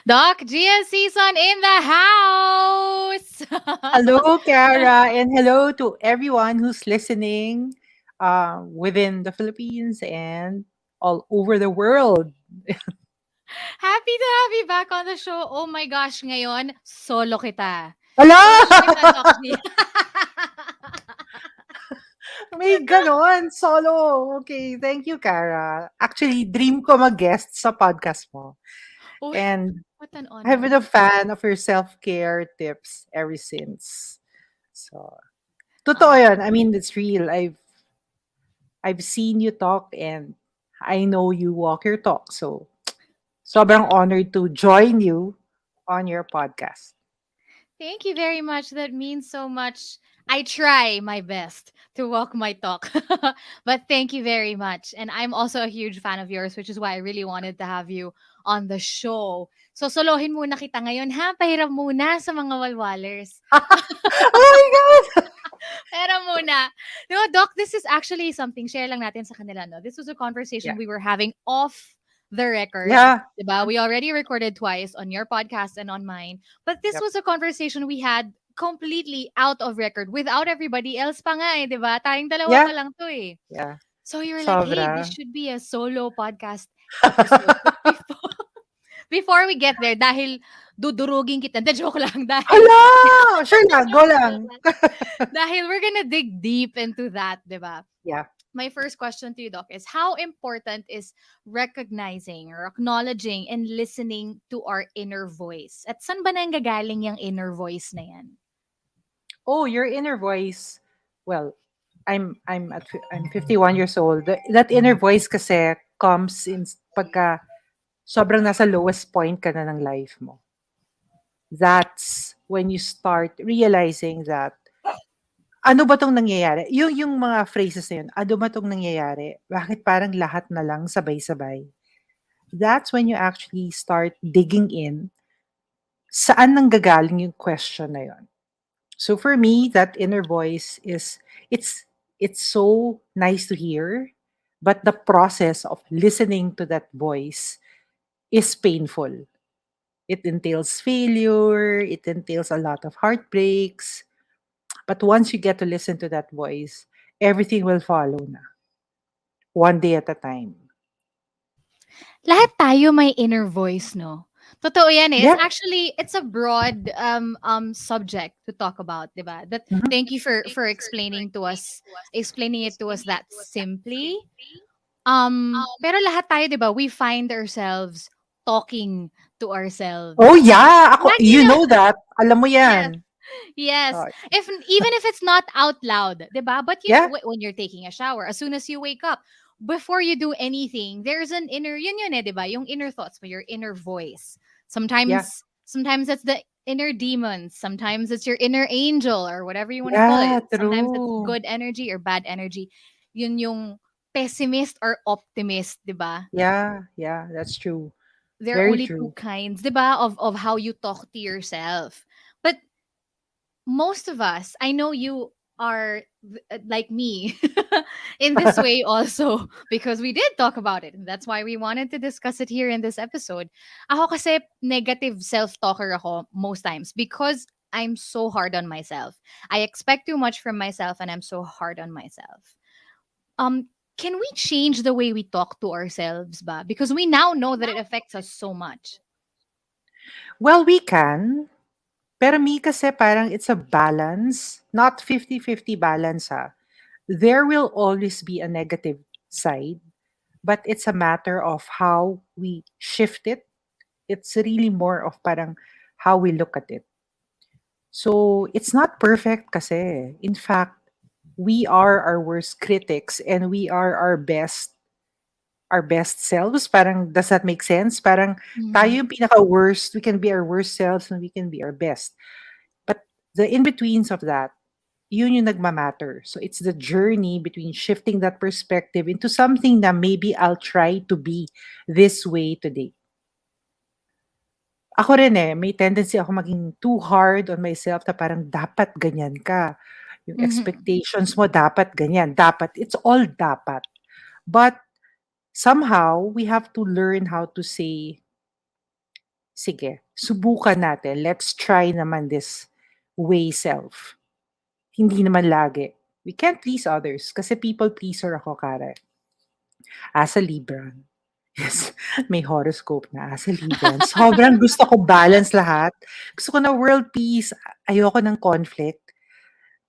Doc Gia Sison in the house. Hello, Kara, and hello to everyone who's listening within the Philippines and all over the world. Happy to have you back on the show. Oh my gosh, ngayon, solo kita. Ala! Solo kita, Doc Gia. May ganon, solo. Okay, thank you, Kara. Actually, dream ko mag-guest sa podcast mo. Uy, And what an I've honor. been a fan of your self-care tips ever since. So, totoo Ah, yun. I mean, it's real. I've seen you talk and I know you walk your talk. So, sobrang honored to join you on your podcast. thank you very much. That means so much. I try my best to walk my talk. But thank you very much. And I'm also a huge fan of yours, which is why I really wanted to have you on the show. So solohin muna kita ngayon ha. Pahiram muna sa mga walwalers. Oh my God! Pero muna, no, Doc, this is actually something, share lang natin sa kanila, no? This was a Yeah. conversation we were having off the record. Yeah. Diba? We already recorded twice on your podcast and on mine. But this Yep. was a conversation we had completely out of record without everybody else pa nga eh, diba? Tayong dalawa Yeah. pa lang to eh. Yeah. So you were like, hey, this Sobra. should be a solo podcast episode. But before, before we get there, dahil dudurugin kita, hindi, joke lang, dahil Hala! Sure lang. Go lang. dahil we're gonna dig deep into that, diba? Yeah. My first question to you, Doc, is how important is recognizing or acknowledging and listening to our inner voice? At saan ba nanggagaling yung inner voice na yan? Oh, your inner voice. Well, I'm 51 years old. That inner voice kasi comes in pagka sobrang nasa lowest point ka na ng life mo. That's when you start realizing that ano ba 'tong nangyayari? Yung mga phrases na yun, ano ba 'tong nangyayari? Bakit parang lahat na lang sabay-sabay? That's when you actually start digging in, saan nanggagaling yung question na yun. So for me, that inner voice is it's it's so nice to hear, but the process of listening to that voice is painful. It entails failure, it entails a lot of heartbreaks, but once you get to listen to that voice, everything will follow na, one day at a time. Lahat tayo may inner voice, no? Totoo yan eh. It's Yeah. actually, it's a broad subject to talk about, diba? That, Mhm. thank you for explaining it to us that simply. Pero lahat tayo, 'di ba, we find ourselves talking to Oh ourselves. yeah, ako, Lagi you na know that. Alam mo yes, yan. yes. Oh, Even if it's not out loud, 'di ba? But you know, yeah, when you're taking a shower, as soon as you wake up, before you do anything, there's an inner yun eh, 'di ba? Yung inner thoughts, your inner voice. yeah, Sometimes it's the inner demons, sometimes it's your inner angel or whatever you want to call yeah, it. Sometimes it's true. good energy or bad energy. Yun yung pessimist or optimist, 'di ba? Yeah, yeah, that's true. There are Very only two true. kinds, 'di ba, of how you talk to yourself. But most of us, I know you are like me in this way also because we did talk about it and that's why we wanted to discuss it here in this episode. Ako kasi negative self-talker ako most times because I'm so hard on myself. I expect too much from myself and I'm so hard on myself. Um can we change the way we talk to ourselves ba? Because we now know that it affects us so much. Well, we can. Pero me kasi parang it's a balance, not 50-50 balance ha. There will always be a negative side, but it's a matter of how we shift it. It's really more of parang how we look at it. So it's not perfect kasi. In fact, we are our worst critics and we are our best selves. Parang does that make sense? Parang tayo Mhm. yung pinaka worst. We can be our worst selves and we can be our best. But the in-betweens of that, yun yung nagmamatter. So it's the journey between shifting that perspective into something na maybe I'll try to be this way today. Ako rin eh, may tendency ako maging too hard on myself na parang dapat ganyan ka. Yung Mhm. expectations mo dapat ganyan. Dapat. It's all dapat. But somehow we have to learn how to say sige, subukan natin. Let's try naman this way self. Hindi naman lagi. We can't please others kasi people pleaser ako, Kare. As a Libra. Yes, may horoscope na as a Libra. Sobrang gusto ko balance lahat. Gusto ko na world peace. Ayoko ng conflict.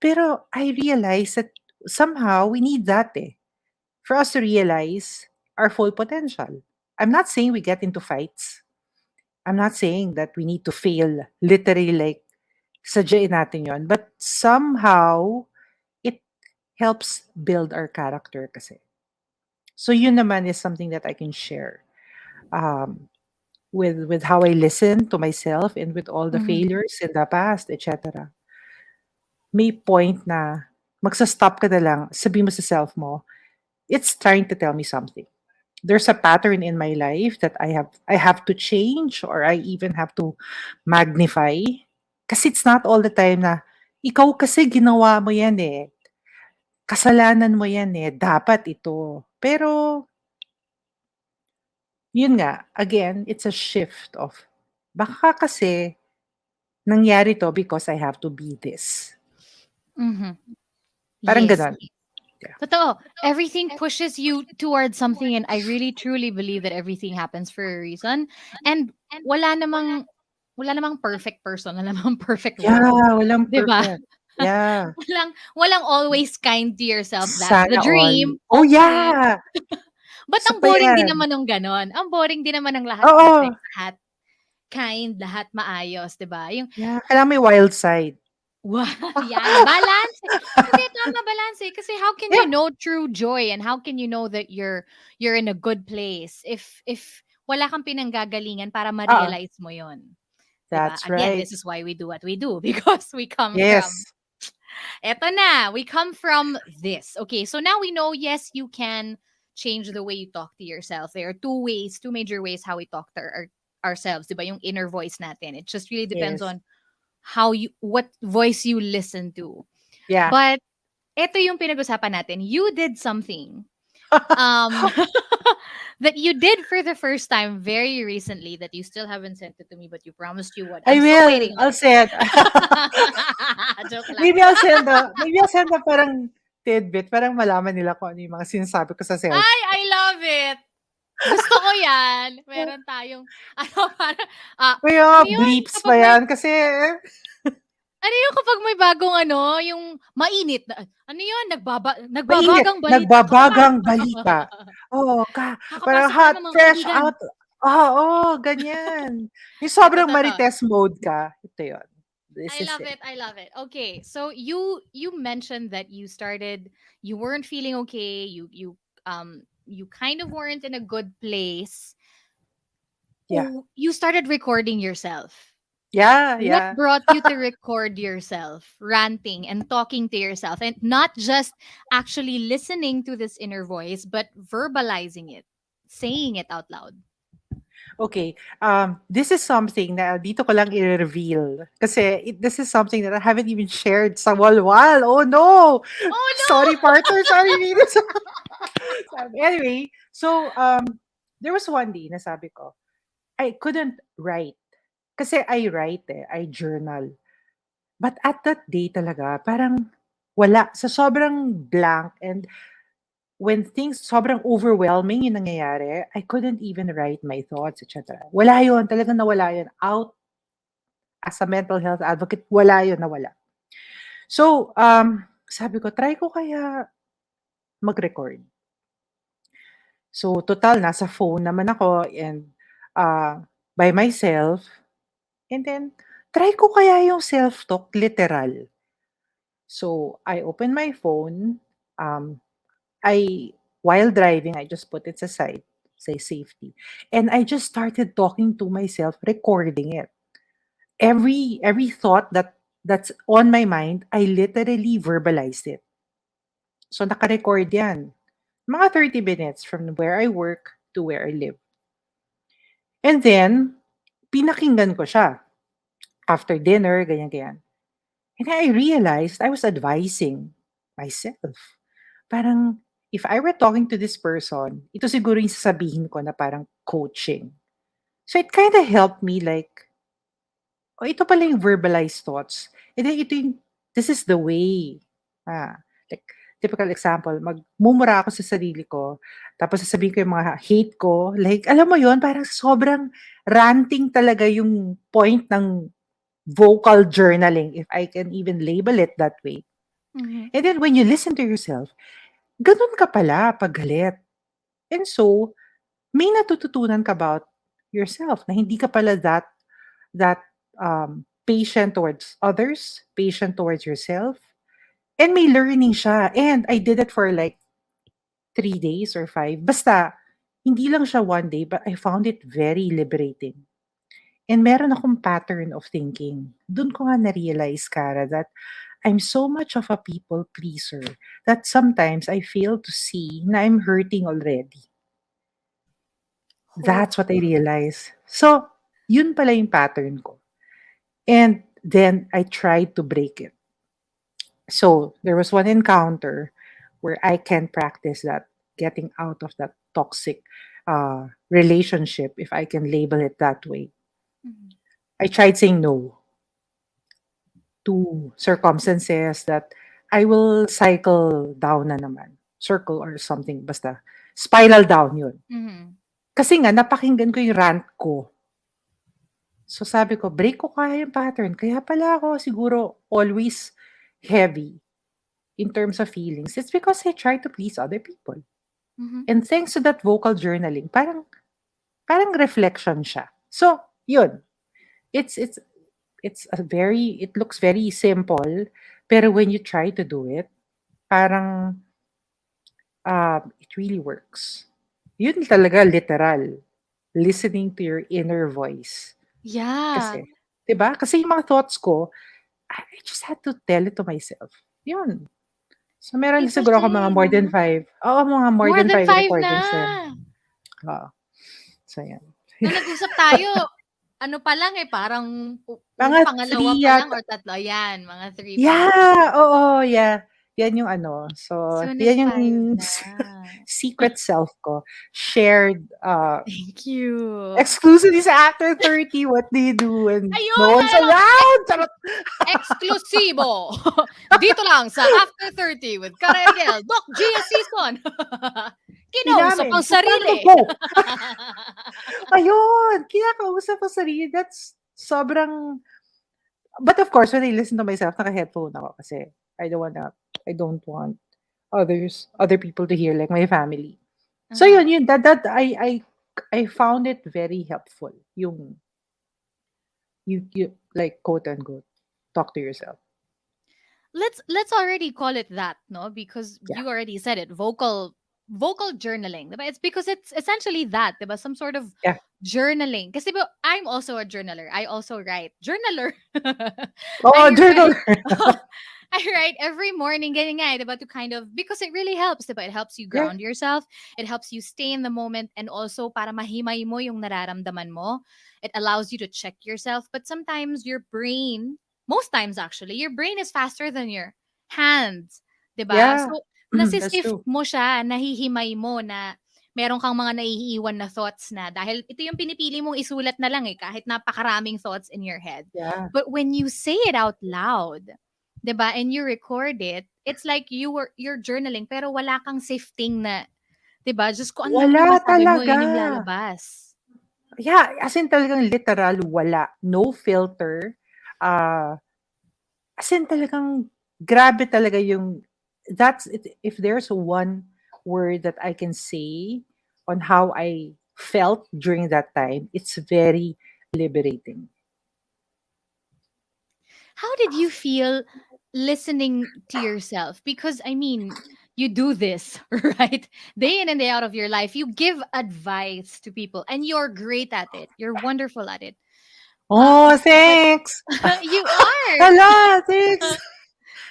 Pero I realize that somehow we need that eh. For us to realize our full potential. I'm not saying we get into fights. I'm not saying that we need to fail literally like sadyain natin yon. But somehow, it helps build our character kasi. So yun naman is something that I can share um, with how I listen to myself and with all the Mhm. failures in the past, etc. May point na magsa-stop ka na lang, sabi mo sa self mo, it's trying to tell me something. There's a pattern in my life that I have to change or I even have to magnify. Kasi it's not all the time na ikaw kasi ginawa mo yan eh. Kasalanan mo yan eh. Dapat ito. Pero yun nga, again, it's a shift of baka kasi nangyari to because I have to be this. Mhm. Parang Yes. ganon. Yeah. Totoo. Everything pushes you towards something, and I really truly believe that everything happens for a reason. And wala namang wala namang perfect person, wala namang perfect Yeah, world, walang 'di ba? perfect. Yeah. Walang always kind to yourself. That's the Sana all. dream, Oh hopefully. yeah! But Isa ang pa boring din yan. naman ng gano'n. Ang boring din naman ng lahat Oo. perfect, lahat kind, lahat maayos, 'di ba? Yung Yeah, kailangan may wild side. wow, yan, balance. Hindi, tama, balance eh. Kasi how can you Yeah. know true joy and how can you know that you're in a good place if wala kang pinanggagalingan para Oo. ma-realize mo yon, 'di ba? That's Again, right. this is why we do what we do because we come from Yes. eto na, we come from this. Okay, so now we know, yes, you can change the way you talk to yourself. There are two ways, two major ways how we talk to ourselves, di ba? Yung inner voice natin. It just really depends Yes. on what voice you listen to. Yeah. But eto yung pinag-usapan natin. You did something um that you did for the first time very recently that you still haven't sent it to me, but you promised you would. I I'm still will. waiting on I'll it. send. Joke lang. Maybe I'll send a parang tidbit, parang malaman nila kung ano yung mga sinasabi ko sa self Ay, ko. I love it. Gusto ko 'yan. Meron tayong ano, parang, May mga ano 'yun bleeps pa kapag may yan kasi ano 'yun kapag may bagong ano, yung mainit na ano 'yun, mainit, nagbabagang balita, nagbabagang balita. Oo, parang kakapasok lang hot, ng mga fresh kaibigan. out. Oo, ganyan. Yung Eto, sobrang 'to. marites mode ka, ito yun. This I is love it. it. I love it. Okay, so you mentioned that you weren't feeling okay. You kind of weren't in a good place. Yeah. You started recording yourself. Yeah, What yeah. brought you to record yourself ranting and talking to yourself and not just actually listening to this inner voice but verbalizing it, saying it out loud? Okay. This is something na dito ko lang i-reveal. Kasi this is something that I haven't even shared sa walwal. Oh no! Oh Sorry, no. partner. Sorry, Venus. Anyway, so there was one day na sabi ko, I couldn't write. Kasi I write I journal. But at that day talaga, parang wala. Sa sobrang blank and when things sobrang overwhelming yung nangyayari, I couldn't even write my thoughts, etc. Wala yun. Talagang nawala yun. Out as a mental health advocate, wala yun, nawala. So, sabi ko, try ko kaya mag-record. So, total, nasa phone naman ako and by myself. And then, try ko kaya yung self-talk literal. So, I open my phone. Um, while driving, I just put it aside, say safety. And I just started talking to myself, recording it. Every thought that's on my mind, I literally verbalized it. So naka-record yan. Mga 30 minutes from where I work to where I live. And then, pinakinggan ko siya. After dinner, ganyan-ganyan. And then I realized I was advising myself. Parang, if I were talking to this person, ito siguro yung sasabihin ko na parang coaching. So it kind of helped me like, oh, ito pala yung verbalized thoughts. And then ito yung, this is the way. Like, typical example, magmumura ako sa sarili ko, tapos sasabihin ko yung mga hate ko. Like, alam mo yon parang sobrang ranting talaga yung point ng vocal journaling, if I can even label it that way. Mm-hmm. And then when you listen to yourself, ganun ka pala pag galit. And so, may natututunan ka about yourself na hindi ka pala that patient towards others, patient towards yourself, and may learning siya. And I did it for like 3 days or five. Basta, hindi lang siya one day, but I found it very liberating. And meron akong pattern of thinking. Doon ko nga na-realize, Kara, that I'm so much of a people pleaser that sometimes I fail to see na I'm hurting already. Oh. That's what I realize. So, yun pala yung pattern ko. And then I tried to break it. So, there was one encounter where I can practice that, getting out of that toxic relationship, if I can label it that way. Mm-hmm. I tried saying no to circumstances that I will cycle down na naman. Circle or something, basta. Spiral down yun. Mm-hmm. Kasi nga, napakinggan ko yung rant ko. So sabi ko, break ko kaya yung pattern. Kaya pala ako siguro always heavy in terms of feelings. It's because I try to please other people. Mm-hmm. And thanks to that vocal journaling, parang reflection siya. So, yun. It looks very simple, pero when you try to do it, parang it really works. Yun talaga literal, listening to your inner voice. Yeah. Kasi, 'di ba? Kasi yung mga thoughts ko, I just had to tell it to myself. Yun. So meron siguro ako mga Especially, more than no? 5. Oo, mga more More than than 5 five na. recordings din. Oo. So yan. Nung nag-usap tayo, ano pa lang eh, parang Mga pangalawa 3 pa lang yata. or tatlo. Ayan, mga 3 pa lang. Yeah, oo, yeah. Yan yung ano. So, So, yan yung nag-5 na. secret self ko. Shared Thank you. exclusively sa After 30, what do you do when no Ayun, one's mayroong around? Charot. eksklusibo. Dito lang sa After 30 with Eriguel, Doc Gia Sison. Di Kinausap namin. ang So, paano sarili. mag-go? Ayun. Kinakausap ko sarili. That's sobrang. But of course, when I listen to myself, naka-headphone ako kasi I don't want other people to hear, like my family. So Uh-huh. yun, that I found it very helpful. Yung, you like, quote unquote, talk to yourself. Let's already call it that, no? Because Yeah. you already said it. Vocal journaling. Diba? It's because it's essentially that, diba? Some sort of Yeah. journaling. Kasi diba, I'm also a journaler. I also write. Journaler. Oh, I journal. write. I write every morning, ganyan nga, diba, to kind of, because it really helps, diba? It helps you Yeah. ground yourself. It helps you stay in the moment, and also para mahimay mo yung nararamdaman mo. It allows you to check yourself. But sometimes your brain, most times actually, your brain is faster than your hands. 'Di ba? Yeah. So, That's nasisift true. mo siya, nahihimay mo na meron kang mga naiiwan na thoughts na dahil ito yung pinipili mong isulat na lang eh, kahit napakaraming thoughts in your head. Yeah. But when you say it out loud, 'di ba, and you record it, it's like you're journaling pero wala kang sifting na, 'di ba? Just kung ano lang Wala yung masabi mo, talaga. yun yung lalabas. Yeah, as in talagang literal, wala. No filter. Uh, as in talagang grabe talaga yung, that's it. If there's one word that I can say on how I felt during that time, it's very liberating. How did you feel listening to yourself? Because I mean, you do this, right? Day in and day out of your life. You give advice to people and you're great at it. You're wonderful at it. Oh, But thanks. you are. Hala, thanks.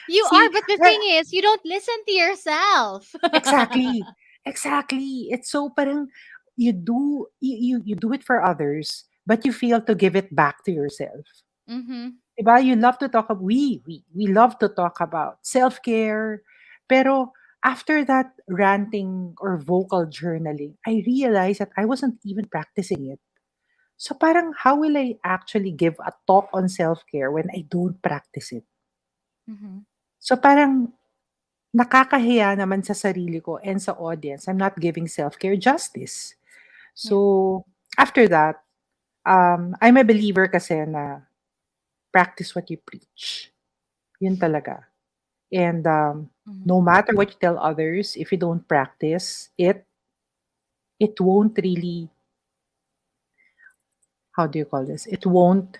You See, are, but the well, thing is, you don't listen to yourself. exactly. Exactly. It's so parang you do it for others, but you feel to give it back to yourself. Mm-hmm. Diba? You love to talk about, we love to talk about self-care. Pero after that ranting or vocal journaling, I realized that I wasn't even practicing it. So parang how will I actually give a talk on self-care when I don't practice it? Mhm. So parang nakakahiya naman sa sarili ko and sa audience. I'm not giving self-care justice. Yeah. So after that, I'm a believer kasi na practice what you preach. Yun talaga. And Mhm. no matter what you tell others, if you don't practice it, it won't really, how do you call this? It won't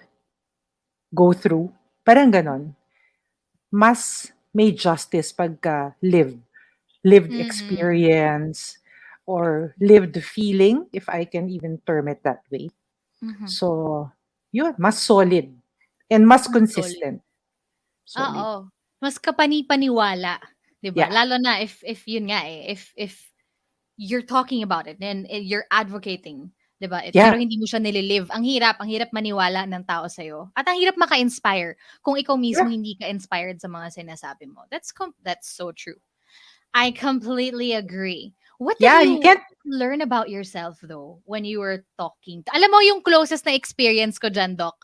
go through. Parang ganon. Mas may justice pagka lived Mhm. experience or lived feeling, if I can even term it that way. Mhm. So, yun, mas solid and mas Mas solid. consistent. Solid. Oo. Mas kapani-paniwala, 'di ba? Yeah. Lalo na if yun nga, eh, if you're talking about it and you're advocating, 'di ba? Pero Yeah. hindi mo siya nililive. Ang hirap maniwala ng tao sa'yo. At ang hirap maka-inspire kung ikaw mismo Yeah. hindi ka inspired sa mga sinasabi mo. That's so true. I completely agree. What did Yeah, you you can't. learn about yourself though when you were talking? Alam mo yung closest na experience ko diyan, Doc.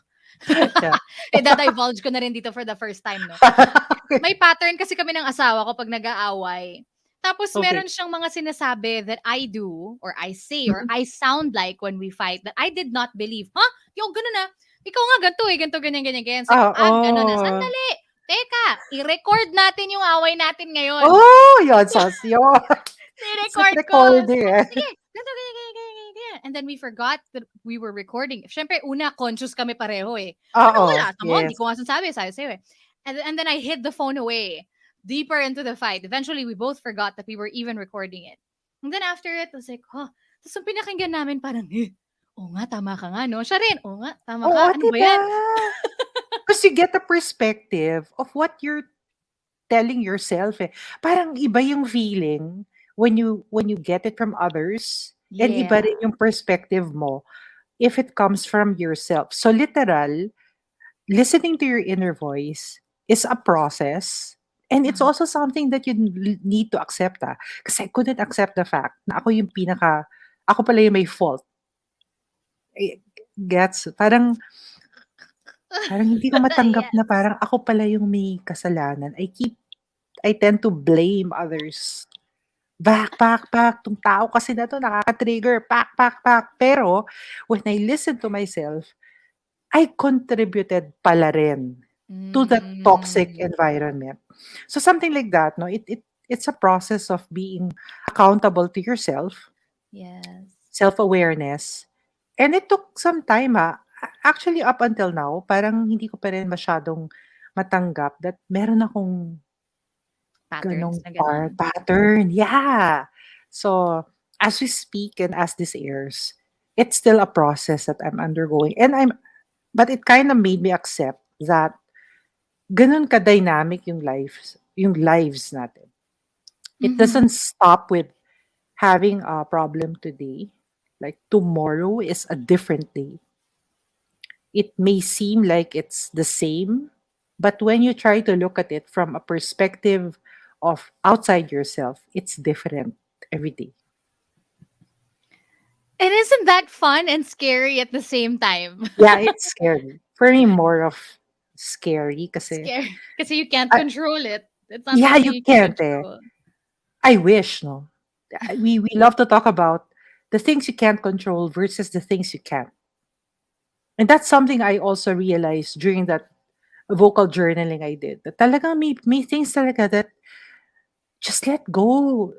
Yeah. Ida-divulge ko na rin dito for the first time, no? Okay. May pattern kasi kami ng asawa ko 'pag nag-aaway. Tapos Okay. meron siyang mga sinasabi that I do or I say or Mhm. I sound like when we fight that I did not believe. "Ha? Yung gano'n, na? Ikaw nga ganito, eh, ganito, ganyan, ganyan, ganyan." Sabi ko, gano'n, na. Oo. Sandali, teka, i-record natin yung away natin ngayon. Oh, yun, sus, yun. It's like Ni-record ko. recording, Sabi ko, eh. sige, ganito, ganyan, ganyan, ganyan, ganyan, ganyan. And then we forgot that we were recording. Siyempre, una, conscious kami pareho eh. Ano, Oo, wala. Tama, hindi yes. ko nga sinasabi. Sabi sa'yo eh. And then I hid the phone away. Deeper into the fight. Eventually, we both forgot that we were even recording it. And then after it, I was like, oh. Tapos yung pinakinggan namin parang, oo nga, tama ka nga, no? Siya rin, oo nga, tama Oo, ka. Ano 'di ba ba? yan? 'Cause you get the perspective of what you're telling yourself, eh. Parang iba yung feeling when you get it from others and iba Yeah. rin yung perspective mo if it comes from yourself. So literal, listening to your inner voice is a process and it's Uh-huh. also something that you need to accept, ah. Kasi I couldn't accept the fact na ako pala yung may fault. Eh, gets? Parang hindi ko matanggap na Yes. parang ako pala yung may kasalanan. I tend to blame others. Pak, pak, pak, 'tong tao kasi na 'to nakaka-trigger, pak, pak, pak. Pero when I listen to myself, I contributed pala rin to that toxic Mm. environment. So something like that, no? It's a process of being accountable to yourself, Yes. self-awareness, and it took some time, ah. Actually up until now, parang hindi ko pa rin masyadong matanggap that meron akong Patterns gano'ng na gano'n. pattern, yeah. So, as we speak and as this airs, it's still a process that I'm undergoing but it kinda made me accept that gano'n ka-dynamic yung lives natin. It Mhm. doesn't stop with having a problem today, like tomorrow is a different day. It may seem like it's the same, but when you try to look at it from a perspective of outside yourself, it's different every day. And isn't that fun and scary at the same time? Yeah, it's scary. For me, more of scary kasi, Scary kasi you can't I, control it. It's not yeah, something you you can can't, eh. control. I wish, no. We love to talk about the things you can't control versus the things you can. And that's something I also realized during that vocal journaling I did. That talagang may things talaga that just let go.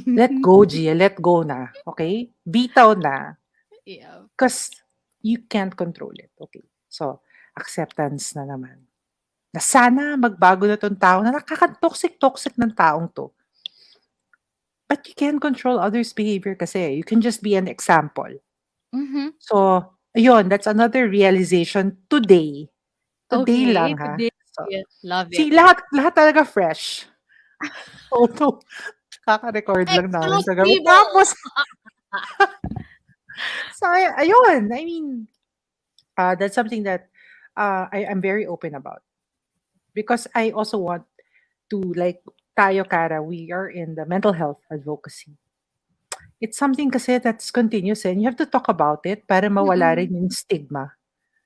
Let go, Gia. Let go na. Okay? Bitaw na. Yeah. Because you can't control it. Okay? So, acceptance na naman. Na sana magbago na tong tao na nakaka-toxic-toxic ng taong to. But you can't control others' behavior kasi. You can just be an example. Mhm. So, ayun, that's another realization today. Today Okay, lang ha. today. So, Love it. see, lahat talaga fresh. Photo. Kaka-record lang namin kagabi. Exclusivo! Tapos, so, ayun. I mean, that's something that I'm very open about. Because I also want to, like, tayo, Kara, we are in the mental health advocacy. It's something kasi that's continuous and you have to talk about it para mawala rin Mm. yung stigma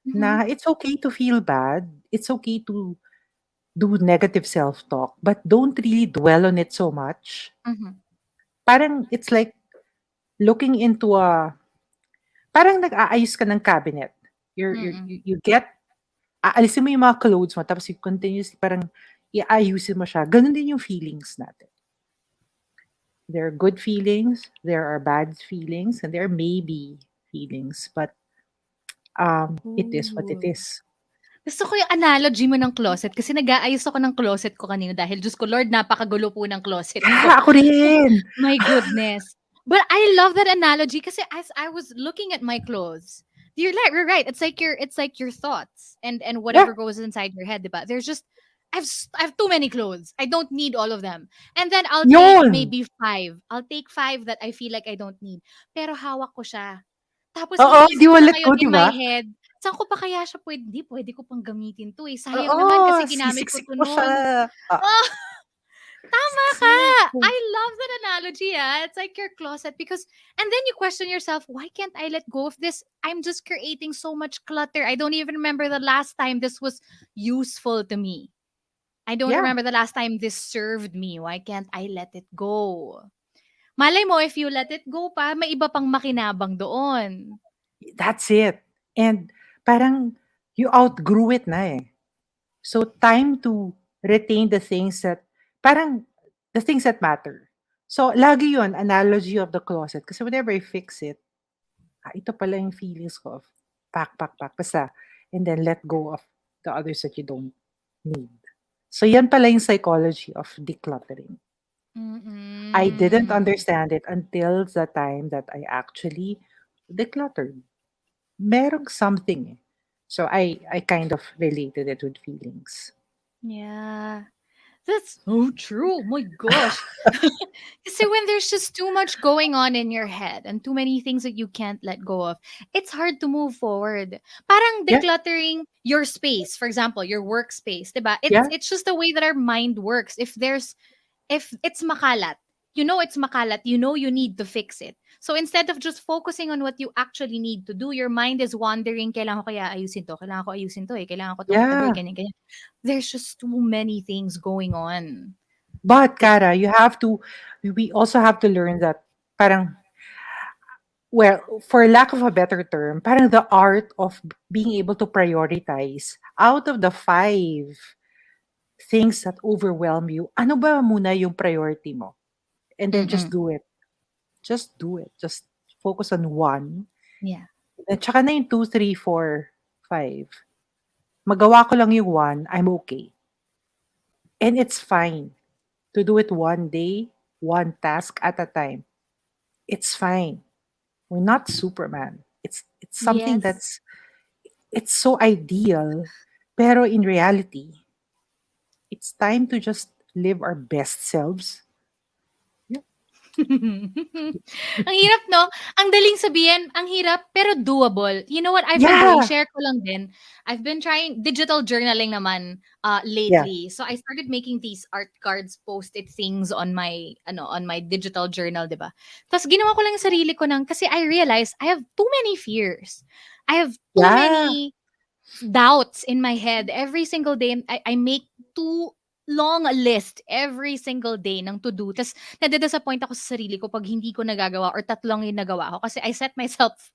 Mhm. na it's okay to feel bad. It's okay to do negative self-talk, but don't really dwell on it so much. Mhm. Parang it's like looking into parang nag-aayos ka ng cabinet. Mm. You get, aalisin mo yung mga clothes mo, tapos you continuously parang iayusin mo siya. Ganun din yung feelings natin. There are good feelings, there are bad feelings, and there may be feelings, but it is what it Ooh. is. Gusto ko yung analogy mo ng closet kasi nag-aayos ako ng closet ko kanina dahil Diyos ko Lord, napakagulo po ng closet ko. Yeah, ako rin. My goodness. But I love that analogy kasi as I was looking at my clothes, you're right. It's like your thoughts and Yeah, whatever goes inside your head, diba? There's just I have too many clothes. I don't need all of them. And then I'll take yun. maybe five. I'll take five that I feel like I don't need. Pero hawak ko siya. Tapos Oo, hindi iniisip mo ko na let go, ngayon di in ba? my head, saan ko pa kaya siya puwede, hindi puwede ko pang gamitin 'to, eh, sayang naman Oo, kasi ginamit ko sisiksik 'to mo siya. noon. Ah, Oh, tama ka! siksik. I love that analogy, ah, it's like your closet because and then you question yourself, "Why can't I let go of this? I'm just creating so much clutter. I don't even remember the last time this was useful to me. I don't Yeah, remember the last time this served me. Why can't I let it go?" Malay mo if you let it go pa, may iba pang makinabang doon. that's it. And parang you outgrew it na eh. So time to retain the things that, parang the things that matter. So lagi yon analogy of the closet. Kasi whenever I fix it, ito pala yung feelings ko of pack, pack, pack. Basta, and then let go of the others that you don't need. So yan pala yung psychology of decluttering. I didn't Mm. understand it until the time that I actually decluttered. Merong something eh. So I kind of related it with feelings. Yeah. That's so true. My gosh. See, when there's just too much going on in your head and too many things that you can't let go of, it's hard to move forward. Parang Yeah, decluttering your space, for example, your workspace, diba? yeah, It's just the way that our mind works. If it's makalat, you know it's makalat, you know you need to fix it. So instead of just focusing on what you actually need to do, your mind is wandering, kailangan ko kaya ayusin to, kailangan ko ayusin to eh, kailangan ko tong itabi, yeah. ganyan, ganyan. There's just too many things going on. But That Kara, we also have to learn that parang, well, for lack of a better term, parang the art of being able to prioritize out of the five things that overwhelm you, ano ba muna yung priority mo? And then just mm-mm. do it. Just do it. Just focus on one. Yeah. At tsaka na yung two, three, four, five. Magawa ko lang yung one, I'm okay. And it's fine to do it one day, one task at a time. It's fine. We're not Superman. It's something Yes. that's, it's so ideal, pero in reality, it's time to just live our best selves. Yeah. Ang hirap 'no? Ang daling sabihin, ang hirap pero doable. You know what I've been doing, Yeah. share ko lang din. I've been trying digital journaling naman, Yeah. lately. So I started making these art cards, Post-it things on my ano, on my digital journal, 'di ba? Tapos ginawa ko lang yung sarili ko ng kasi I realized I have too many fears. I have too Yeah. many doubts in my head every single day. I make too long a list every single day ng to-do. Tapos nade-disappoint ako sa sarili ko pag hindi ko nagagawa or tatlong yung nagawa ko kasi I set myself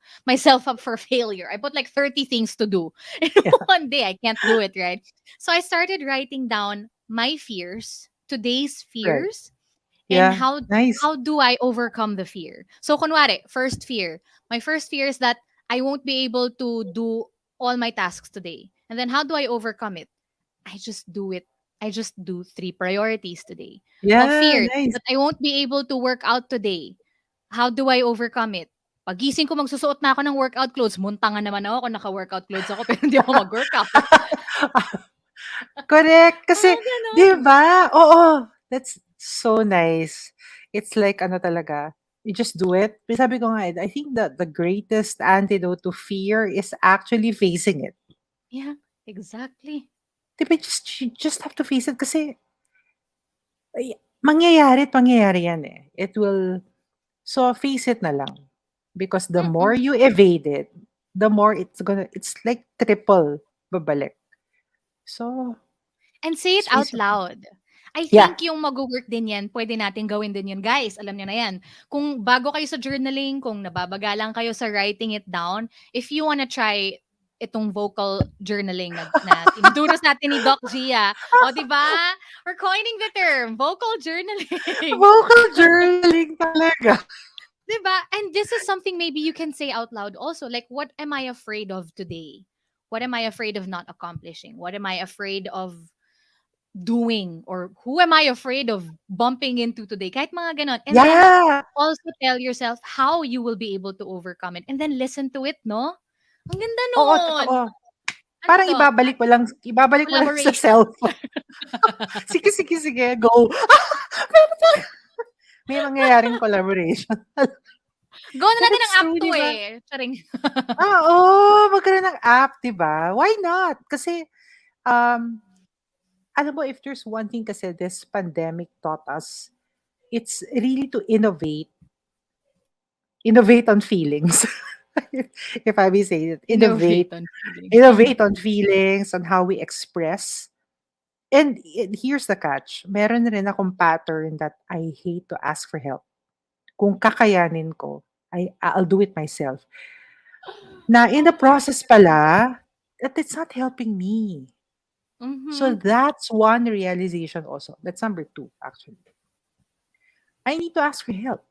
up for failure. I put like 30 things to do. In Yeah. one day, I can't do it, right? So I started writing down my fears, today's Right. fears, and Yeah. Nice. how do I overcome the fear? So kunwari, first fear. My first fear is that I won't be able to do all my tasks today. And then how do I overcome it? I just do it. I just do three priorities today. Oh, Yeah. fear Nice. that I won't be able to work out today. How do I overcome it? Pagising ko magsusuot na ako ng workout clothes. Muntangan naman ako kung naka-workout clothes ako pero hindi ako mag-workout. Correct. Kasi, Mga ganon. di ba? Oo. That's so nice. It's like, ano talaga, you just do it. Sabi ko nga, I think that the greatest antidote to fear is actually facing it. Yeah, exactly. Di ba? You just have to face it kasi, ay, mangyayari at mangyayari yan eh. It will So face it na lang. Because the more Mm-mm. you evade it, the more it's like triple babalik. So, And say it just out face your fear. loud. I Yeah. think yung mag-work din yan, pwede natin gawin din yun. Guys, alam niyo na yan. Kung bago kayo sa journaling, kung nababagalang kayo sa writing it down, if you wanna try itong vocal journaling na tinuturo sa atin ni Doc Gia, o di ba? We're coining the term, vocal journaling. Vocal journaling talaga. Diba? And this is something maybe you can say out loud also. Like, what am I afraid of today? What am I afraid of not accomplishing? What am I afraid of doing? Or who am I afraid of bumping into today? Kahit mga ganon. And then Yeah. also tell yourself how you will be able to overcome it. And then listen to it, no? Ang ganda Oo, nun. totoo. Ano, Parang Doc? ibabalik mo lang sa Collaboration. cellphone. Sige, sige, sige, go. May mangyayaring collaboration. Go na But natin it's ng app true, to di ba? eh. Charing. Oo, magkaroon ng app, di ba? Why not? Kasi, um, alam mo, if there's one thing kasi this pandemic taught us, it's really to innovate on feelings. If I may say it, Innovate on feelings. innovate on feelings, on how we express. And here's the catch. Meron rin akong pattern that I hate to ask for help. Kung kakayanin ko, I'll do it myself. Na in the Oh my process pala, that it's not helping me. So Mm-hmm. that's one realization also. That's number two, actually. I need to ask for help.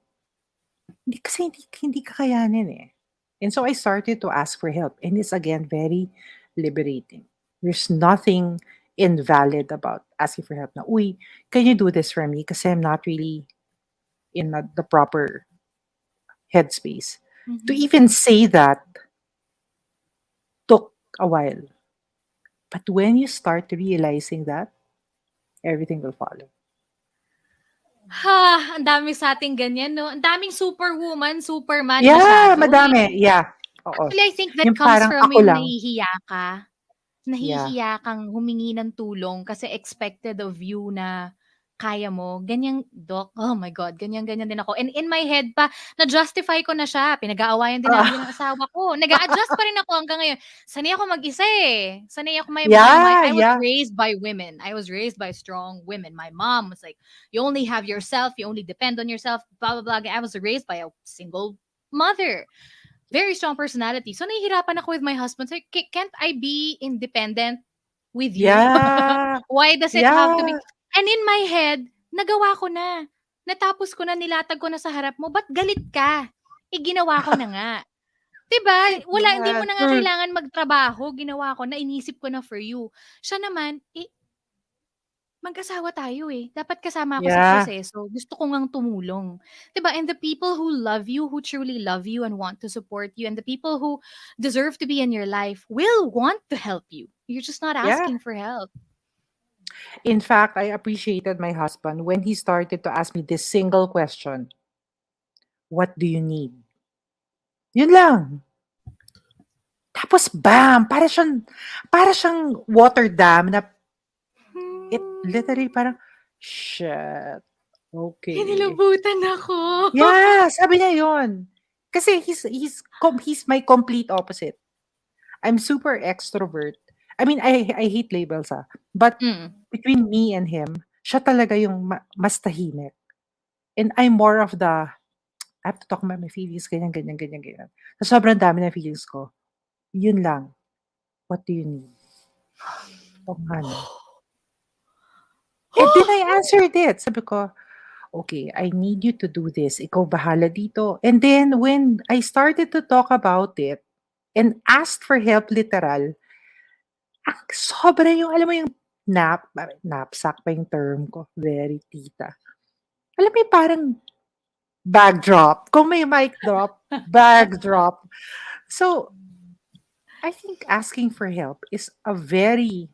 Hindi, kasi hindi kakayanin eh. And so I started to ask for help. And it's again very liberating. There's nothing invalid about asking for help. Na, uy, can you do this for me? Kasi I'm not really in the proper headspace. To Mm-hmm. even say that took a while. But when you start realizing that, everything will follow. Ha, ang dami sa ating ganyan, no? Ang daming superwoman, superman Yeah, masyado. madami. Yeah. Oo. Actually, I think that Yung comes parang from ako yung lang. nahihiya ka. Yeah. Nahihiya kang humingi ng tulong kasi expected of you na kaya mo. Ganyan, Doc. Oh my God, ganyan-ganyan din ako. And in my head pa, na-justify ko na siya. Pinag-aawayan din namin yun ng Ah, asawa ko. Nag-a-adjust pa rin ako hanggang ngayon. Sanay ako mag-isa eh. Sanay ako yeah, I was yeah. raised by women. I was raised by strong women. My mom was like, you only have yourself. You only depend on yourself. Blah, blah, blah. I was raised by a single mother. Very strong personality. So, nahihirapan ako with my husband. So, can't I be independent with you? Yeah. Why does it have to be? Yeah. And in my head, nagawa ko na. Natapos ko na, nilatag ko na sa harap mo. Ba't galit ka? Eh, ginawa ko na nga. 'Di ba? Hindi mo Yeah. na nga True. kailangan magtrabaho. Ginawa ko na, inisip ko na for you. Siya naman, eh, mag-asawa tayo eh. Dapat kasama ako sa Yeah. proseso. Gusto ko ngang tumulong. 'Di ba? And the people who love you, who truly love you and want to support you, and the people who deserve to be in your life will want to help you. You're just not Yeah. asking for help. In fact, I appreciated my husband when he started to ask me this single question. What do you need? Yun lang. Tapos bam! Para siyang water dam na it Hmm. literally parang, shit. Okay. Kinilabutan ako. Yeah, sabi niya yun. Kasi he's my complete opposite. I'm super extrovert. I mean, I hate labels but Mm. between me and him, siya talaga yung mas tahimik. And I'm more of the, I have to talk about my feelings, ganyan, ganyan, ganyan, ganyan. So, sobrang dami ng feelings ko. Yun lang. What do you need? O nga, no? And then I answered it. Sabi ko, okay, I need you to do this. Ikaw bahala dito. And then when I started to talk about it and asked for help literal, sobra yung, alam mo yung knapsack pa yung term ko. Very tita. Alam mo yung parang bag drop. Kung may mic drop, bag drop. So, I think asking for help is a very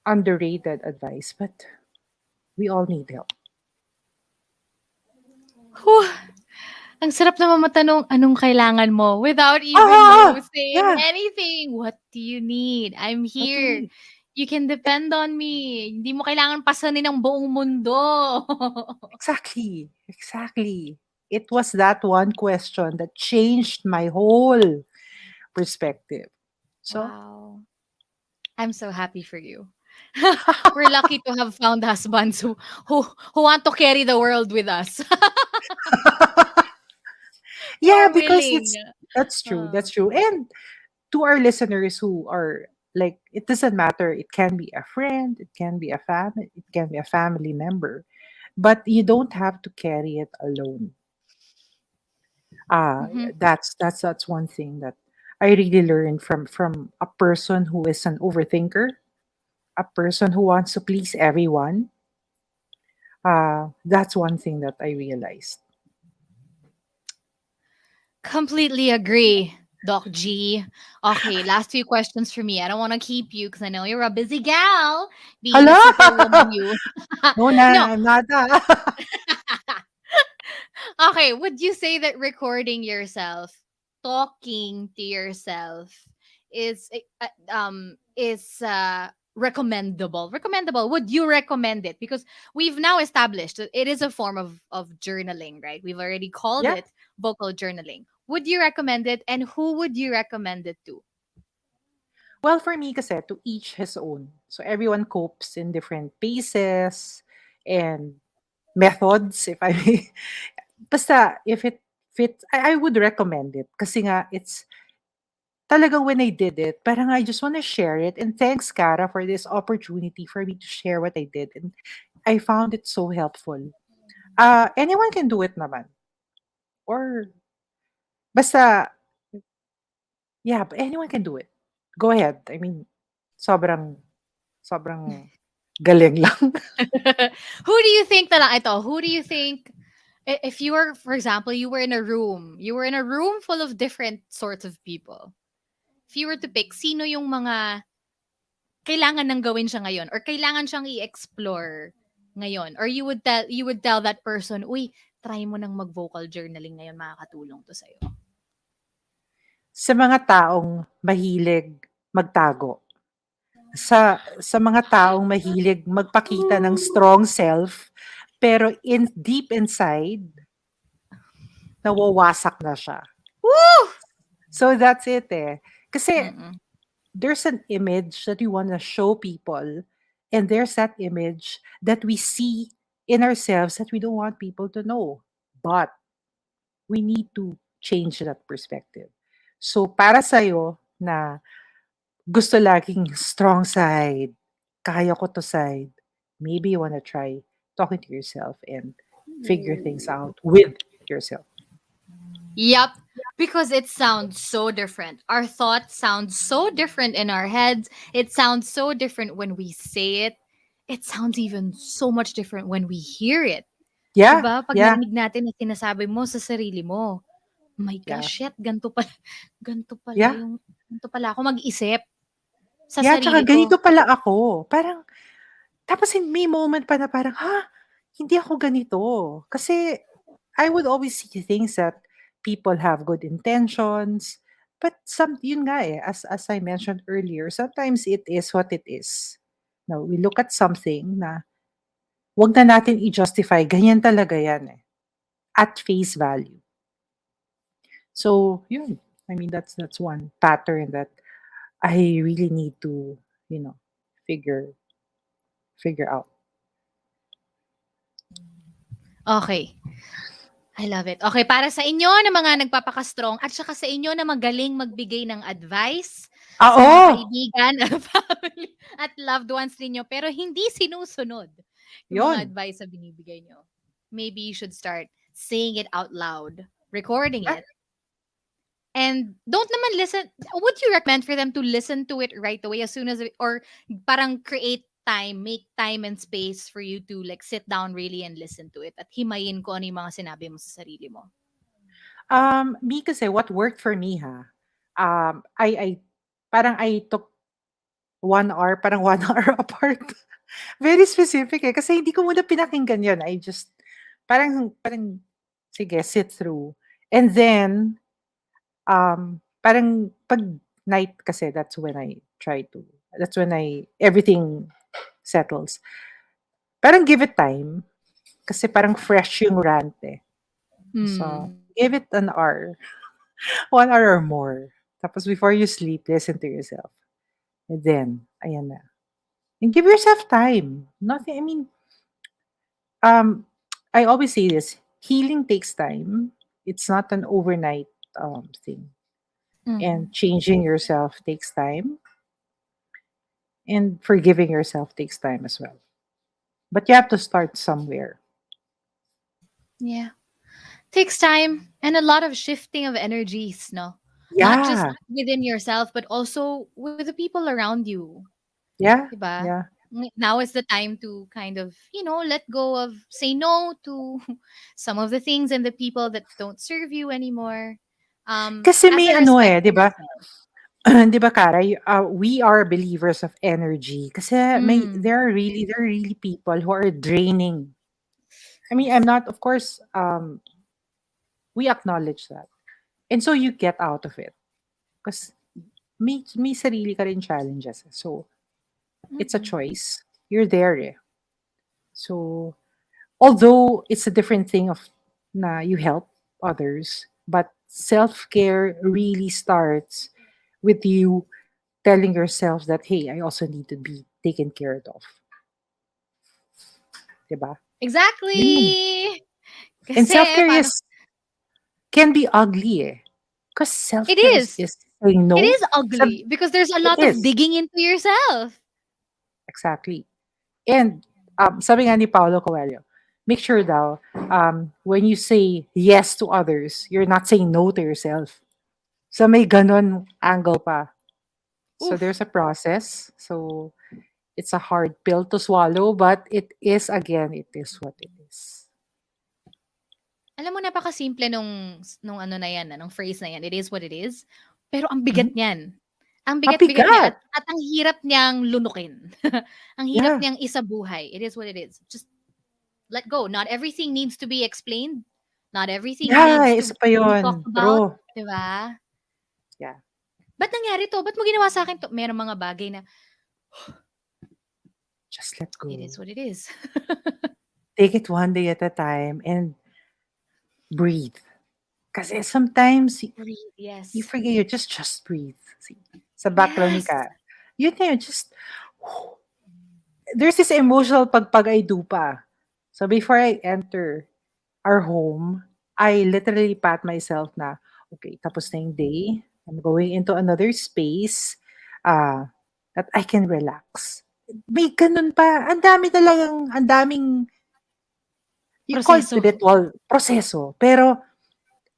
underrated advice, but we all need help. Whew. Ang sarap naman matanong anong kailangan mo without even Ah! saying Yeah. anything. What do you need? I'm What do you here. need? You can depend on me. Hindi mo kailangan pasanin ng buong mundo. Exactly. Exactly. it was that one question that changed my whole perspective. So, Wow. I'm so happy for you. We're lucky to have found husbands who who want to carry the world with us. Who yeah, are because willing. that's true. Uh, That's true. And to our listeners who are like, it doesn't matter. It can be a friend, it can be a family, it can be a family member, but you don't have to carry it alone. uh mhm. that's one thing that I really learned from a person who is an overthinker, a person who wants to please everyone. That's one thing that I realized. Completely agree, Doc G. Okay, last few questions for me. I don't want to keep you because I know you're a busy gal, being a Hala! superwoman. You No, na, no. I'm not. Okay, would you say that recording yourself, talking to yourself, is recommendable? Recommendable? Would you recommend it? Because we've now established that it is a form of journaling, right? We've already called Yeah. it vocal journaling. Would you recommend it, and who would you recommend it to? Well, for me kasi, to each his own. So everyone copes in different paces and methods, if I may. Basta, if it fits, I would recommend it. Kasi nga, it's talagang when I did it, parang I just want to share it. And thanks, Cara, for this opportunity for me to share what I did. And I found it so helpful. Anyone can do it naman. Or, basta, yeah, but anyone can do it. Go ahead. I mean, sobrang, sobrang galing lang. Who do you think ito? Who do you think if you were, for example, you were in a room full of different sorts of people. If you were to pick, sino yung mga kailangan nang gawin siya ngayon or kailangan siyang i-explore ngayon or you would tell that person, "Uy, try mo nang mag-vocal journaling ngayon, makakatulong 'to sa'yo." Sa mga taong mahilig magtago. Sa mga taong mahilig magpakita ng strong self, pero deep inside, nawawasak na siya. Woo! So that's it eh. Kasi Mm. there's an image that we want to show people, and there's that image that we see in ourselves that we don't want people to know. But we need to change that perspective. So para sa'yo na gusto laging strong side, kaya ko to side, maybe you wanna try talking to yourself and figure things out with yourself. Yep. Because it sounds so different. Our thoughts sound so different in our heads. It sounds so different when we say it. It sounds even so much different when we hear it. Yeah, 'Di ba? Pag yeah, narinig natin na sinasabi mo sa sarili mo, "Oh my yeah, gosh, shit, gan'to pala gan'to pala yeah, yung gan'to pala ako mag-isip sa yeah, tsaka sarili ko." ganito pala ako. Parang tapos may moment pa na parang, "Ha? Hindi ako ganito." Kasi I would always see things that people have good intentions, but yun nga eh, as I mentioned earlier, sometimes it is what it is. Now, we look at something na wag na natin i-justify, ganyan talaga yan eh, at face value. So, yun. I mean, that's one pattern that I really need to, you know, figure figure out. Okay. I love it. Okay, para sa inyo na mga nagpapaka-strong at saka sa inyo na magaling magbigay ng advice sa mga Oo! kaibigan, family, at loved ones ninyo pero hindi sinusunod yung mga Yun. advice na binibigay nyo. Maybe you should start saying it out loud, recording Yeah, it, and don't naman listen. Would you recommend for them to listen to it right away as soon as or parang create time, make time and space for you to like sit down really and listen to it at himayin ko ano yung mga sinabi mo sa sarili mo? Me kasi what worked for me ha, I parang I took 1 hour, parang 1 hour apart. Very specific eh, kasi hindi ko muna pinakinggan yun. I just, parang, sige, sit through. And then, parang pag night kasi, that's when everything settles. Parang give it time, kasi parang fresh yung rant eh. So, Hmm. give it an hour, 1 hour or more. Tapos before you sleep, listen to yourself. And then, ayan na. And give yourself time. Nothing, I mean, um, I always say this, healing takes time. It's not an overnight thing. And Mhm. changing yourself takes time. And forgiving yourself takes time as well. But you have to start somewhere. Yeah. Takes time and a lot of shifting of energies, no? Not just Yeah. within yourself, but also with the people around you. Yeah. Diba? Yeah. Now is the time to kind of, let go of, say no to some of the things and the people that don't serve you anymore. Kasi As may a ano respect eh, for 'di ba? yourself. 'Di ba, Kara, we are believers of energy kasi Mm. there are really people who are draining. I mean, I'm not, of course, we acknowledge that. And so you get out of it because may sarili ka rin challenges. So, it's a Mm-mm. choice. You're there eh. So, although it's a different thing of na you help others, but self-care really starts with you telling yourself that, hey, I also need to be taken care of. Diba? Yun. Exactly. And Kasi, self-care paano? can be ugly eh. Because It self-care is. is saying It no. is ugly because there's a It lot of is. digging into yourself. Exactly. And sabi nga ni Paulo Coelho, make sure daw, when you say yes to others, you're not saying no to yourself. So may ganon angle pa. So Oof. there's a process. So it's a hard pill to swallow, but it is what it is. Alam mo napakasimple nung ano na 'yan, nung phrase na 'yan, "It is what it is." Pero ang bigat Mhm. niyan. Ang bigat-bigat niya Mabigat. at ang hirap niyang lunukin. Ang hirap Yeah. niyang isabuhay. It is what it is. Just let go. Not everything needs to be explained. Not everything Yeah, needs to isa pa be talked yun. about, True. 'di ba? Yeah. "Ba't nangyari 'to? Ba't mo ginawa sa'kin 'to?" Merong mga bagay na, Just let "It go. is what it is." Take it one day at a time and breathe. Kasi sometimes Breathe, you yes. forget you just breathe. See, sa background ni Yes. Ka. Yun na yun, just there's this emotional pagpag I do pa. So before I enter our home, I literally pat myself na, okay, tapos na yung day. I'm going into another space uh, that I can relax. May ganun pa. Ang daming, you call it Proseso. ritual, proseso. Pero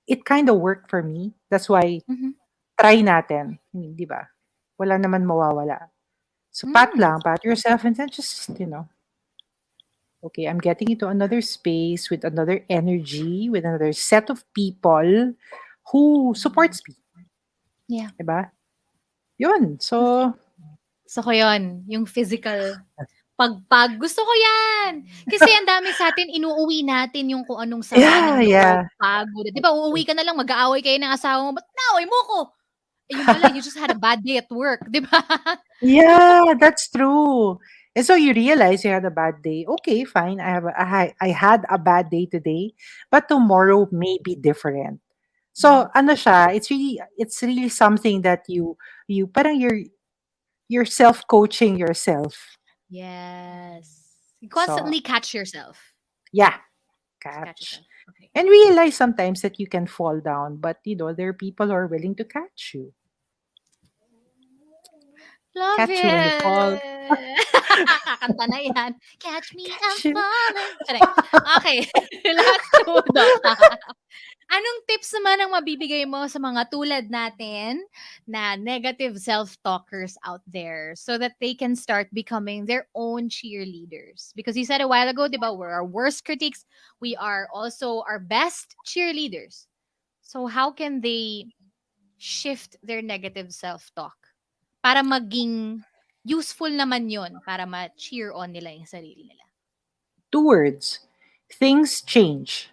it kind of worked for me. That's why, Mhm. try natin. Di ba? Wala naman mawawala. So Hmm. pat yourself and then just, okay, I'm getting into another space with another energy, with another set of people who supports me, Yeah. 'di ba? 'Yun. So, Gusto ko 'yun, yung physical pagpag, gusto ko 'yan. Kasi ang dami sa'tin inuuwi natin yung kung anong sama yeah, ng loob, yeah. pagod. 'Di ba uuwi ka na lang mag-aaway kayo ng asawa mo, "Ba't inaaway mo ko?" Eh, yun pala you just had a bad day at work, 'di ba? Yeah, that's true. And so you realize you had a bad day. Okay, fine. I had a bad day today, but tomorrow may be different. So, ano siya, it's really something that you parang you're self-coaching yourself. Yes. You So, constantly catch yourself. yeah, Just catch catch. yourself. Okay. And realize sometimes that you can fall down, but there are people who are willing to catch you. Love Catch you when you fall. it! Kakanta na yan. Catch me, I'm Catch you. falling. Charing. Okay. Last two, Doc. Anong tips naman ang mabibigay mo sa mga tulad natin na negative self-talkers out there so that they can start becoming their own cheerleaders? Because you said a while ago, di ba, we're our worst critics. We are also our best cheerleaders. So how can they shift their negative self-talk para maging useful naman yon para ma-cheer on nila yung sarili nila? 2 words. Things change.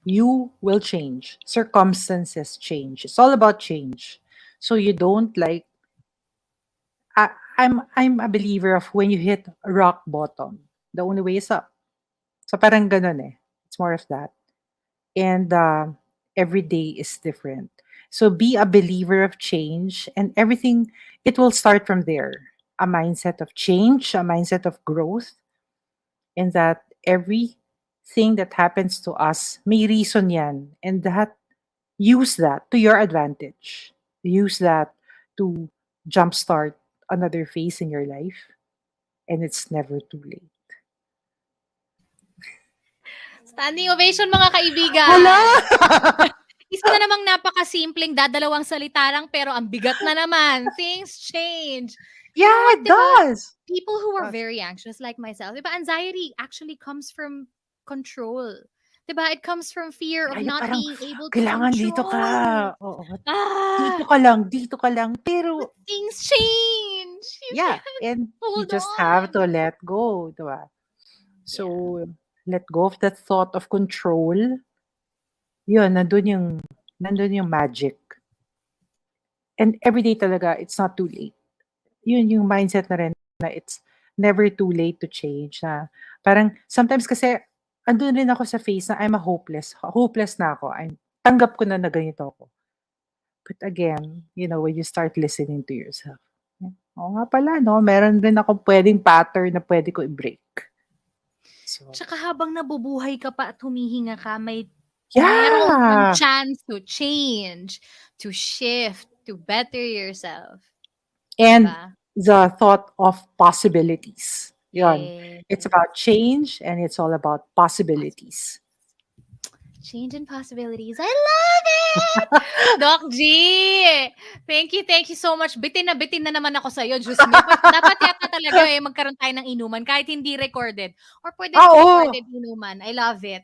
You will change. Circumstances change. It's all about change. So you don't like. I'm a believer of when you hit rock bottom, the only way is up. So parang ganun eh. It's more of that. and every day is different. So be a believer of change, and everything, it will start from there. A mindset of change, a mindset of growth, and that everything that happens to us may reason yan, and that use that to your advantage. Use that to jumpstart another phase in your life, and it's never too late. Standing ovation mga Hala! kaibigan. Isa na namang napakasimpleng dadalawang salita lang pero ang bigat na naman. Things change. You know Yeah, what, it 'di ba? does. People who are Does. very anxious like myself, 'di ba? Anxiety actually comes from control. 'Di ba? It comes from fear of Yeah, yung not parang being able to kailangan dito ka. control. Oo. Ah, Dito ka lang. but Pero things change. You yeah, can't and you hold just have to on. let go, di ba? Yeah. So, let go of that thought of control. Yun, nandun yung magic. And everyday talaga, it's not too late. Yun yung mindset na rin na it's never too late to change. Na parang sometimes kasi andun rin ako sa phase na I'm a hopeless. Hopeless na ako. Tanggap ko na ganito ako. But again, when you start listening to yourself, oo nga pala, no? Meron din ako pwedeng pattern na pwede ko i-break. So, Tsaka habang nabubuhay ka pa at humihinga ka, meron kang yeah! chance to change, to shift, to better yourself. And Diba? the thought of possibilities. Yun. Yes. It's about change and it's all about possibilities. Change and possibilities. I love it! Doc G! Thank you so much. Bitin na naman ako sa'yo. Diyos me. Dapat yata talaga magkaroon tayo ng inuman kahit hindi recorded. Or pwede rin Oo! recorded inuman. I love it.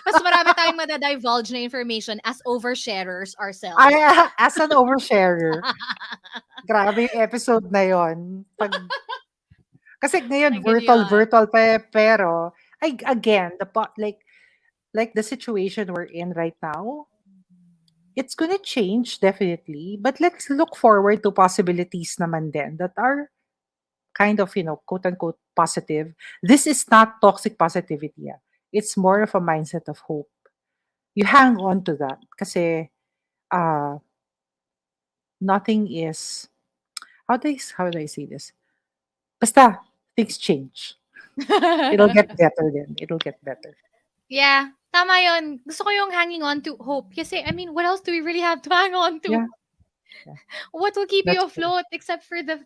Mas marami tayong madadivulge na information as oversharers ourselves. As an oversharer, grabe yung episode na yon. Kasi ngayon, Agad yun. virtual pa pero, again, like the situation we're in right now, it's gonna change definitely. But let's look forward to possibilities naman din that are kind of, quote unquote positive. This is not toxic positivity. It's more of a mindset of hope. You hang on to that kasi uh, nothing is, how do I say this? Basta, things change. It'll get better then. It'll get better. Yeah, tama yun. Gusto ko yung hanging on to hope. Kasi, I mean, what else do we really have to hang on to? Yeah, yeah. What will keep you That's true. afloat except for the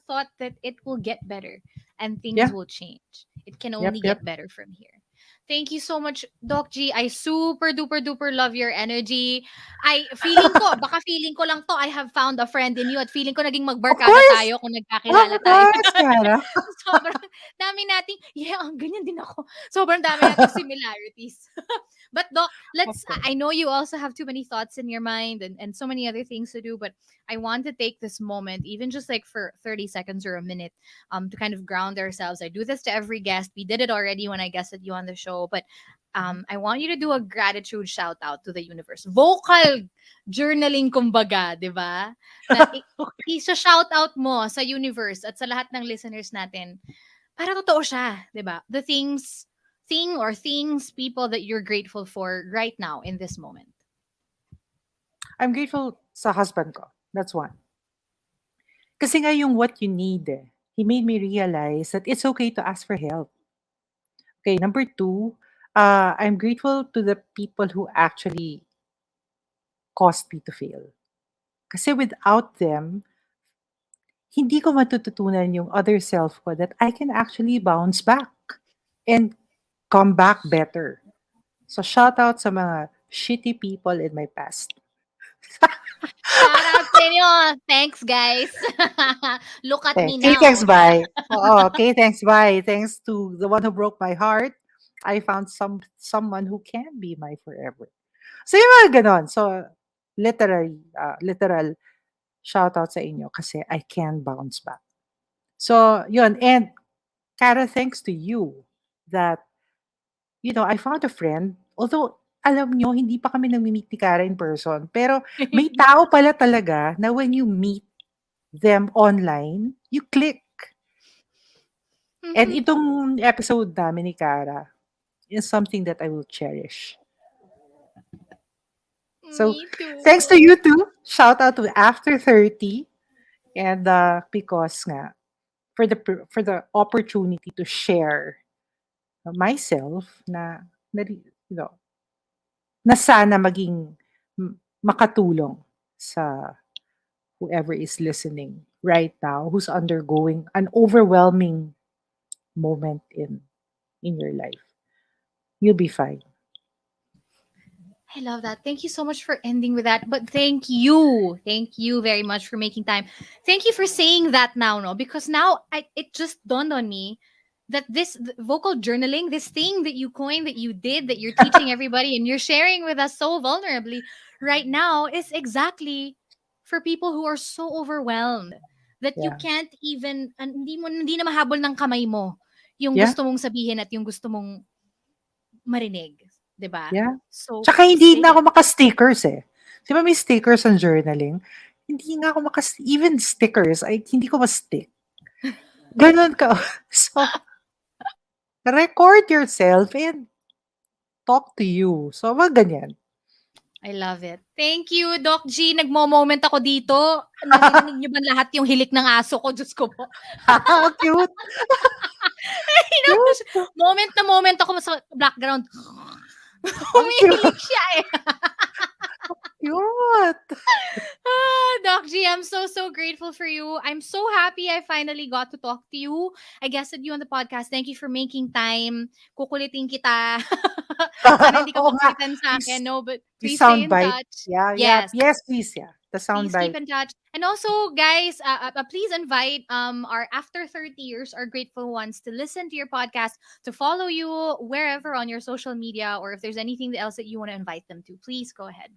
thought that it will get better and things Yeah. will change. It can only Yep, yep. get better from here. Thank you so much, Doc G. I super duper duper love your energy. Baka feeling ko lang to, I have found a friend in you at feeling ko naging Of magbarkada course. tayo kung Of nagkakilala tayo. course, Kiara. Sobrang dami nating, ganyan din ako. Sobrang dami nating similarities. But Doc, Of course. I know you also have too many thoughts in your mind and so many other things to do, but I want to take this moment, even just like for 30 seconds or a minute, to kind of ground ourselves. I do this to every guest. We did it already when I guested you on the show, but I want you to do a gratitude shout out to the universe. Vocal journaling kumbaga, di ba? Na isa-shout out mo sa universe at sa lahat ng listeners natin para totoo siya, di ba? Things, people that you're grateful for right now in this moment. I'm grateful sa husband ko. That's one. Kasi nga yung what you need, he made me realize that it's okay to ask for help. Okay, number two, I'm grateful to the people who actually caused me to fail. Kasi without them, hindi ko matututunan yung other self ko that I can actually bounce back and come back better. So shout out sa mga shitty people in my past. Shout out sa inyo. Thanks, guys. Look at me Okay, thanks, now. bye. Oo, okay, thanks, bye. Thanks to the one who broke my heart, I found someone who can be my forever. So yung mga ganon. So literal shout out sa inyo kasi I can bounce back. So yun, and Kara, thanks to you that, I found a friend, although alam nyo, hindi pa kami nami-meet ni Kara in person, pero may tao pala talaga na when you meet them online, you click. And Mhm. itong episode namin ni Kara is something that I will cherish So Me thanks to too. you too. Shout out to After 30 and because nga for the opportunity to share myself you know, na sana maging makatulong sa whoever is listening right now who's undergoing an overwhelming moment in your life. You'll be fine. I love that. Thank you so much for ending with that. But thank you. Thank you very much for making time. Thank you for saying that now, no? Because now it just dawned on me that vocal journaling, this thing that you coined, that you did, that you're teaching everybody and you're sharing with us so vulnerably right now is exactly for people who are so overwhelmed that you Yeah. can't even, hindi na mahabol ng kamay mo yung Yeah. gusto mong sabihin at yung gusto mong marinig. 'Di ba? Yeah. So, Tsaka hindi say na it. ako maka-stickers eh. 'Di ba may stickers on journaling? Hindi nga ako even stickers, ay hindi ko ma-stick. Gano'n ka. So, record yourself and talk to you. So, mga ganyan. I love it. Thank you, Doc G. Nagmo-moment ako dito. Naririnig niyo ba lahat yung hilik ng aso ko? Diyos ko po. Cute. You know, Cute. moment na moment ako sa background. Ang cute. Humihilik siya eh. Cute. Doc G, I'm so grateful for you. I'm so happy I finally got to talk to you. I guested you on the podcast. Thank you for making time. Kukulitin kita. Sana hindi ka Oo nga. makulitan sa akin. No, but Yung please stay in soundbite. touch. Yeah, yeah. Yes. Yes, please, yeah. The Please keep soundbite. in touch. And also, guys, please invite our after 30 years, our grateful ones, to listen to your podcast, to follow you wherever on your social media, or if there's anything else that you want to invite them to, please go ahead.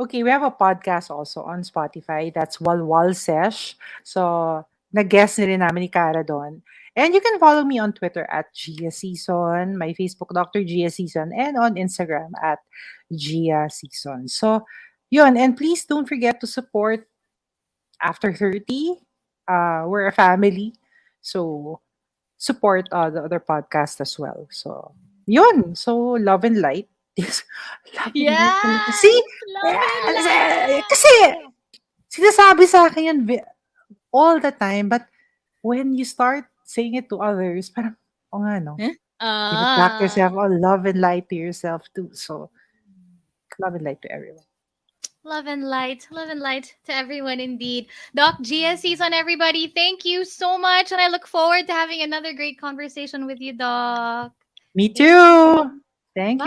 Okay, we have a podcast also on Spotify. That's Walwal Sesh. So, nag-guest na rin namin ni Cara doon. And you can follow me on Twitter at Gia Sison, my Facebook Dr. Gia Sison, and on Instagram at Gia Sison. So, yun. And please don't forget to support After 30. We're a family. So, support the other podcast as well. So, yun. So, love and light. Yes. Love and light talaga. See? Yes! Love and Kasi, light! sinasabi sa akin yan all the time. But when you start saying it to others, parang, oh nga no. Huh? Give it back to yourself. Ah. Oh, love and light to yourself too. So, love and light to everyone. Love and light. Love and light to everyone indeed. Doc GSCs on everybody. Thank you so much. And I look forward to having another great conversation with you, Doc. Me Thank you. too. Thank you. Bye.